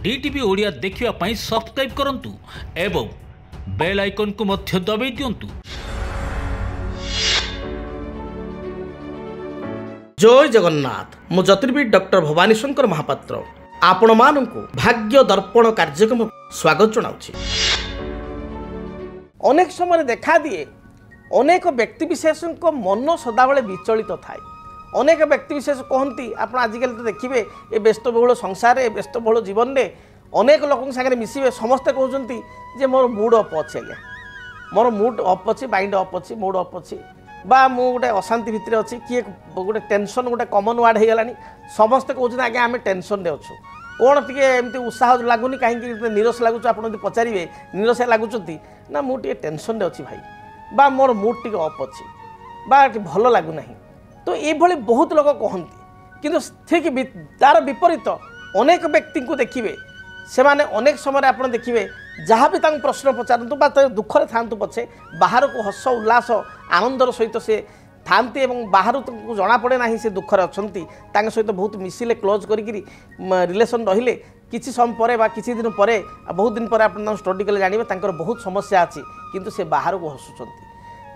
DTV Odia देखिवा पाई subscribe करंतु एवं bell icon को मध्य दबाई दियंतु। जय जगन्नाथ। मु ज्योतिर्विद डॉक्टर भवानी शंकर महापात्र आपण मानकु भाग्य दर्पण कार्यक्रम स्वागत जनाउछि। अनेक समय देखा दिए अनेक व्यक्तिविशेष मन सदाबले विचलित थाए। अनेक व्यक्तिविशेष कहती आप आजिकल तो देखिए ये व्यस्तबहुल संसार व्यस्तबहुल जीवन में अनेक लोक सागर मिसवे समस्ते कहते जे मोर मूड अफ अच्छे आज्ञा मोर मूड अफ अच्छी माइंड अफ अच्छी मूड अफ अच्छी बा मु गोटे अशांति भितर अच्छी किए गोटे टेंशन गोटे कमन वार्ड हो गलानी समस्ते कहते आज्ञा आम टेंशन रे अच्छु कौन टी एमती उत्साह लगुनि कहीं निरस लगुच आप पचारे निरस लगुंट ना मुझे टेंशन रे अच्छी भाई बा मोर मूड टी अफ अच्छी बा भल लगुना तो ये बहुत लोग कहती किंतु ठीक तार विपरीत अनेक व्यक्ति को देखिए से माने अनेक समय आप देखिए जहाँ भी प्रश्न पचारतु बा दुखरे था पछे बाहर को हस उल्लास आनंदर सहित से थांती एवं बाहर जना पड़े ना से दुखरे अच्छा सहित बहुत मिसिले क्लोज करी रिलेसन रहिले किसी समय पर बा किसी दिन पर बहुत दिन पर आप स्टडी कले जानवे बहुत समस्या अच्छी किंतु से बाहर को हसुँच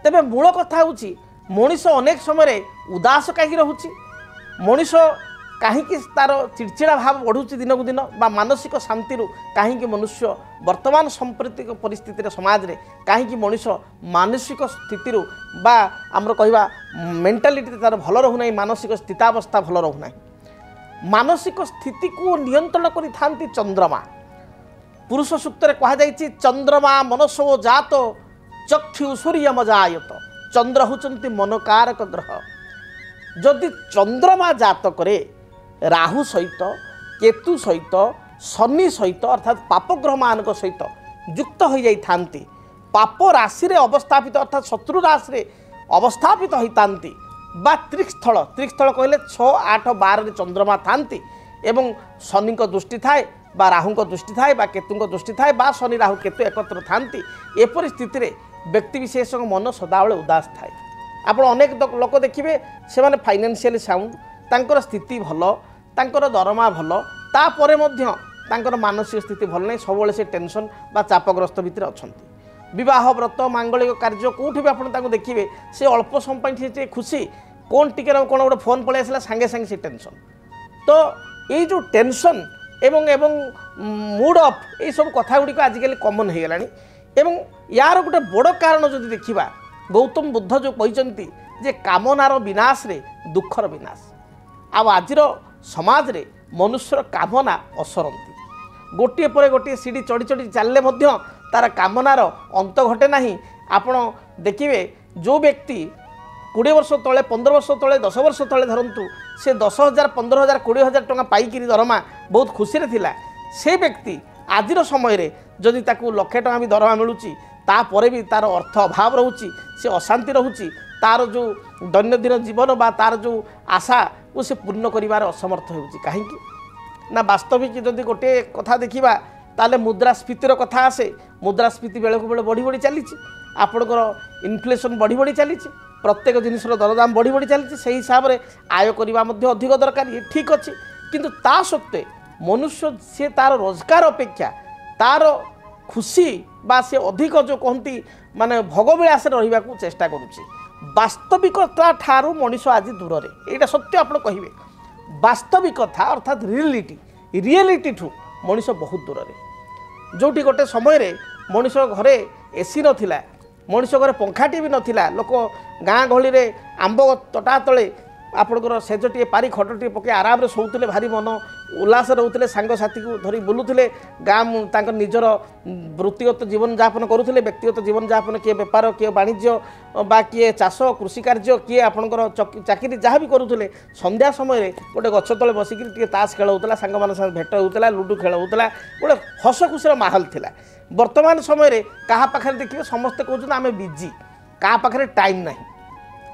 तेरे मूल कथा हूँ मनीष अनेक समय उदास कहीं रोचे मनीष कहीं तार चिड़चिड़ा भाव बढ़ुची दिन को दिन बा मानसिक शांति कहीं मनुष्य वर्तमान सांप्रतिक परिस्थिति समाज रे कहीं मनीष मानसिक स्थिति बा आमर कहवा मेंटालिटी तार भल रहूना मानसिक स्थितावस्था भल रहूना मानसिक स्थिति को नियंत्रण करि चंद्रमा पुरुष सूक्त कह चंद्रमा मनसो जात चक्षु सूर्य मजायत चंद्र होचंती मनकारक ग्रह जदि चंद्रमा जातक राहु सहित केतु सहित शनि सहित अर्थात पापग्रह मान सहित युक्त हो जाती पाप राशि रे अवस्थापित अर्थात शत्रु राशि रे अवस्थापित होता बा त्रिस्थल कहले 6, 8, 12 रे चंद्रमा थांती एवं शनि दृष्टि थाए बा राहु दृष्टि थाए बा केतु दृष्टि थाए बा शनि राहु केतु एकत्र थांती एपरि स्थिति व्यक्तिविशेष मन सदाबले उदास थाए। आप अनेक लोक देखिए से माने फाइनेंशियली साउंड तांकर स्थिति भल तांकर दरमा भल तापर तांकर मानसिक स्थिति भल नहीं सब से टेंशन बा चापग्रस्त भितर अच्छा विवाह व्रत मांगलिक कार्य कौटी भी आप देखिए से अल्प समय खुशी कौन टी कौन गोटे फोन पलि आसला सांगे सांगे से टेंशन तो ये जो टेंशन एवं एवं मूड अफ ये सब कथा गुड़िक आजिकल कमन हो गलानी एवं यार गोटे बड़ कारण जो देखा गौतम बुद्ध जो कहते जे कामनार विनाश रे दुखर विनाश आज समाज रे मनुष्यर कामना असरती गोटे पर गोटे सीढ़ी चढ़ी चढ़ी चलले तार कामनार अंत घटे ना आपण देखिए जो व्यक्ति 20 वर्ष तले 15 वर्ष तले 10 वर्ष तले धरतु से 10,000 15,000 20,000 टंका पाइकी दरमा बहुत खुशी थिला से व्यक्ति आज समय जदि ताकू लक्षे टंका भी दरमा मिलूची तापर भी तार अर्थ अभाव रोचे से अशांति रोचे तार जो दैनंदिन जीवन बा तार जो आशा को से पूर्ण करिवार असमर्थ होउची कहीं ना वास्तविक जदि गोटे कथा देखिबा ताले मुद्रास्फीतिर कथा आसे मुद्रास्फीति बेले को बेले बढ़ी बढ़ी चली आपणकर इनफ्लेशन बढ़ी बढ़ी चली प्रत्येक जिनिसर दरदाम बढ़ी बढ़ी चली से हिसाब से आय करवा अधिक दरकार ये ठीक अच्छे किंतु ता सत्वे मनुष्य से तार रोजगार अपेक्षा तार खुशी बा से अधिक जो कहती माने भोगविलास रहा चेष्टा करुच्ची वास्तविकता ठारू मनीष आज दूर रे यहाँ सत्य आप कहे वास्तविकता अर्थात रियलिटी ठू मनीष बहुत दूर रे जोटी गोटे समय मनीष घरे एसी नथिला मनीष घरे पंखाटी भी नथिला लोक गाँ गहली रे आंब तटा तले आपणकर सेजटे पारी खटटे पके आराम शोते भारी मन उल्लास रोते सांगसाथी को धरी बुलूले गाँ निजर वृत्तिगत जीवन यापन करुले व्यक्तिगत जीवन यापन किए बेपार किए वाणिज्य बा किए चाष कृषि कार्य किए आपणकर चाकरी जहाँ भी करुले संध्या समय गोटे गछ तले बसिक ताश खेल होता सांग मान भेट होता लुडु खेल होता गोटे हस खुशी माहौल थिला वर्तमान समय क्या पाखे देखिए समस्ते कहते आम बिजी क्या पाखे टाइम ना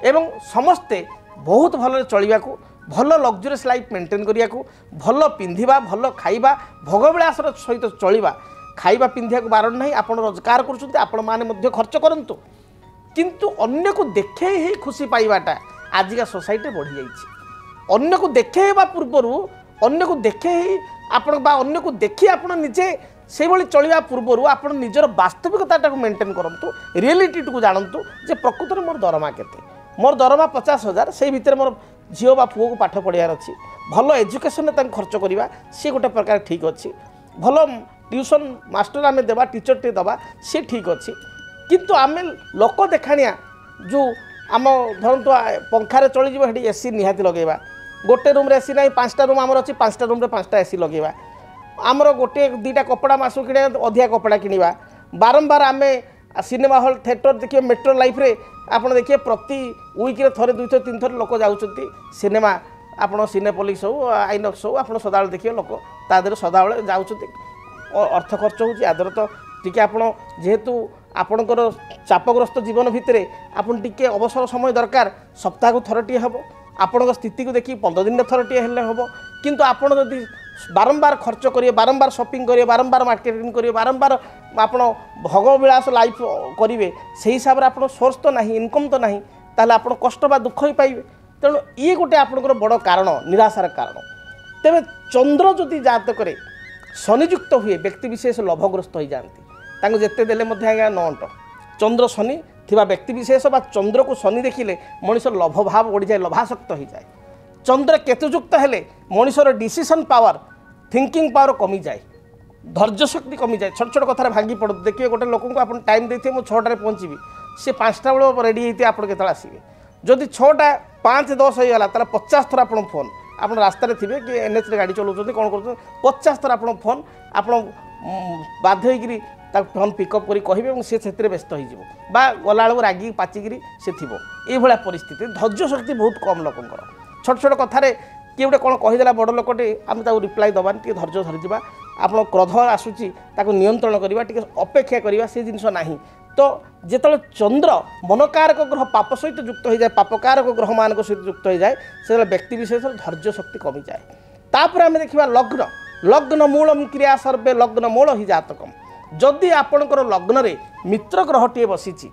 एवं समस्ते बहुत भल चलने को भल लग्जरीस लाइफ मेंटेन करने को भल पिंधा भल खाइबा भोगविलास सहित चलवा खाइबा पिंधा को बारण नहीं आप रोजगार कर खर्च करंतु किंतु अन्य को देखे ही खुशी पाइबाटा आजिका सोसाइटी बढ़ी जाइए अन्य को देखेबा पूर्वर अन्य को देखे ही आपण बा अन्य को देखी आपण निजे से भाई चलवा पूर्वर आप निजर वास्तविकता मेंटेन करूँ रियलिटी को जानतु जे प्रकृत में मोर दरमा केते मोर दरमा 50,000 से भितर मोर झील बा पुओ को पाठ पढ़ार अच्छी भल एजुकेशन खर्च करवा सी गोटे प्रकार ठीक अच्छी भल ट्यूशन मास्टर आम देवा टीचर टे दबा सी ठीक अच्छी किंतु आम लोक देखाणिया जो आम धरतु पंखार चलीजी एसी निहाती लगेगा गोटे रूम एसी ना 5टा रूम आमर अच्छी 5टा रूम 5टा एसी लगेगा आमर गोटे 2टा कपड़ा मासु कि अधिका कपड़ा किणवा बारंबार आम सिनेमा हॉल थिएटर देखिए मेट्रो लाइफ रे आप देखिए प्रति वीक्रे थे 2 थर 3 थर लोक जाऊँच सिनेमा आप सिनेपोलिक्स हो आइनक्स हो आप सदाबले देखिए लोक तादेह सदाबले जाऊँच अर्थ खर्च होदर तो टी आप जेहेतु आपणकर चापग्रस्त जीवन भितर आपन टिके अवसर समय दरकार सप्ताह को थरटे हम आपण स्थिति को देखिए 15 दिन थरटे हेल्ले हम किंतु आपण जदि बारंबार खर्च करिए बारंबार शॉपिंग करिए बारंबार मार्केटिंग करिए बारंबार आपण भोगविलास लाइफ करेंगे से हिसाब से आप सोर्स तो नहीं इनकम तो नहीं ताले आप कष्ट बा दुख ही पाइबे तेणु ये गोटे आपंकर बड़ कारण निराशार कारण तेरे चंद्र जदि जातक शनियुक्त हुए व्यक्ति विशेष लोभग्रस्त हो जाती जिते देले आज्ञा न अंट चंद्र शनि थिबा व्यक्ति विशेष बा चंद्र को शनि देखिले मनुष्य लोभ भाव बढ़ी जाए लोभासक्त हो जाए चंद्र केतुयुक्त हेले मनुष्यर डिसीजन पावर थिंकिंग पावर कमी जाए धैर्य शक्ति कमी जाए छोट छोट कथार भांगी पड़ देखिए गोटे लोक को आप टाइम देते मुझे 6टार पहुँची सी 5टा बेल रेडी होते आप आसवे जदि 6टा 5-10 होगा ताला 50 थर आप फोन आप रास्तार थे कि NH गाड़ी चलाऊँ कौन कर 50 थर आप फोन आप बाध्य फोन पिकअप करी कहे सी से व्यस्त हो गला रागी पाचिकी से थी ये परिस्थिति धैर्य शक्ति बहुत कम लोकंर छोट छोट कथार किए गोटे कौन कहीदेला बड़ लोकटे आम रिप्लाई दबानी टे धैर्य धरीजा आप क्रोध आसूची नियंत्रण करवा टे अपेक्षा करवा से जिनस ना तो जिते चंद्र मनकारक ग्रह पाप सहित युक्त हो जाए पापकारक ग्रह मान सहित युक्त हो जाए से व्यक्ति विशेष धैर्य शक्ति कमी जाए तापर आम देखा लग्न लग्न मूलम क्रिया सर्वे लग्न मूल ही जातकम जदि आपणकर लग्न रे मित्र ग्रहटे बसीची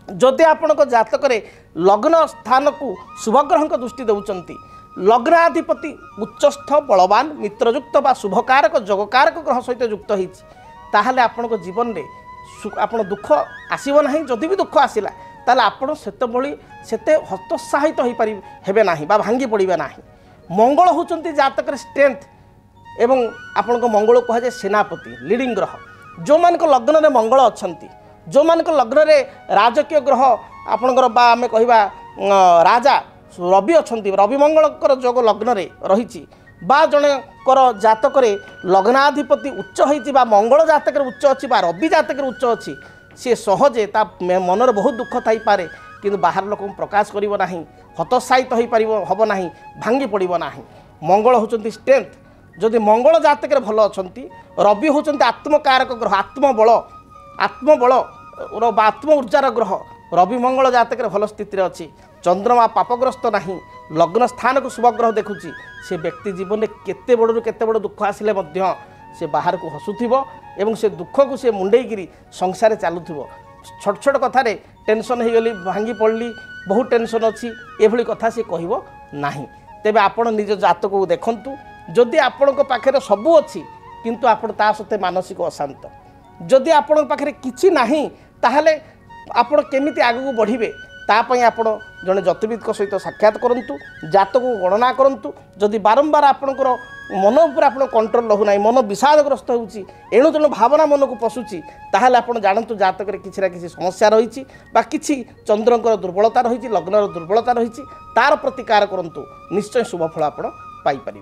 जदि आपणक जातक लग्न स्थान को शुभग्रह दृष्टि दौरान लग्नाधिपति उच्चस्थ बलवान मित्रयुक्त बा शुभकारक जगकारक ग्रह सहित युक्त होताले आपण जीवन में आपण दुख आसब ना जदि भी दुख आसला ताले आपण सेते हतोत्साहित हो पारे हेबे नाही बा भांगी पड़े ना मंगल होचंती जातक स्ट्रेंथ एवं आपण मंगल कहुए सेनापति लीडिंग ग्रह जो मान लग्न में मंगल अच्छा जो मान लग्न में राजकीय ग्रह आपणकर बा आम कहवा राजा रवि अच्छा रवि मंगलकर जोग लग्न में रही बा जनकर जातक लग्नाधिपति उच्च होती मंगल जातक उच्च अच्छी रवि जातक उच्च अच्छी सी सहजे मनर बहुत दुख थी पारे कि बाहर लोक प्रकाश करना हतोत्साहित हो पार हम ना भांगी पड़ो ना मंगल होती स्ट्रेंथ जदि मंगल जातक भल अच्छा रवि होती आत्मकारक ग्रह आत्मबल आत्म ऊर्जार ग्रह रवि मंगल जातक भल स्थिति अच्छी चंद्रमा पापग्रस्त नहीं लग्न स्थान को शुभग्रह देखुची से व्यक्ति जीवन में केते बड़ दुख आसिले से बाहर को हसुथिबो एवं से दुख को से मुंडेगिरी संसार चलुथिबो छोट छोट कथार टेंशन हो गली भांगी पड़ली बहुत टेंशन अच्छी एभली कथा से कहबो नाही तेबे आपण निज जातक को देखंतु जदि आपण पाखे सबू अच्छी किंतु आपण ता सते मानसिक अशांत जदि आपण पाखे किछि नाही ताहले आपण केमिति आगु बढ़िबे तापाई आपण जड़े ज्योतिर्विद सहित साक्षात करूँ जातक को गणना करूँ जदि बारंबार आपणकर मन उपर आप कंट्रोल रहूना मन विषादग्रस्त होणु तेणु भावना मन को पशुची ताहले आप जानतु जातक किसी ना किसी समस्या रही कि चंद्रकर दुर्बलता रही लग्नर दुर्बलता रही तार प्रतिकार करूँ निश्चय शुभफल आप पाइपर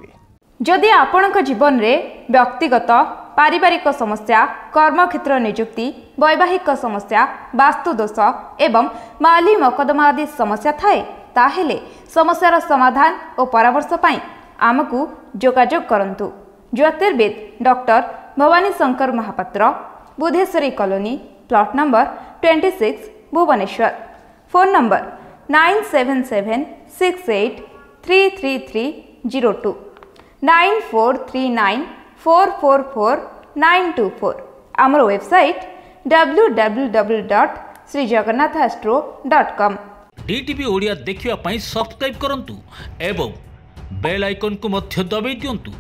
जदि आपणक जीवन रे व्यक्तिगत पारिवारिक समस्या कर्मक्षेत्र नियुक्ति वैवाहिक समस्या वास्तुदोष एवं माली मकदमा आदि समस्या थाए ताहेले समस्यार समाधान और परामर्श पाई आमको जोगाजोग करंतु ज्योतिर्विद doctor Bhabani Shankar Mahapatra Budheswari colony plot number 26 Bhubaneswar phone number 9776833302 9439444924 आमर वेबसाइट www.srijagannathastro.com DTV ओडिया देखिवा पई सब्सक्राइब करंतु एवं बेल आइकन को मध्य दबाई दियंतु।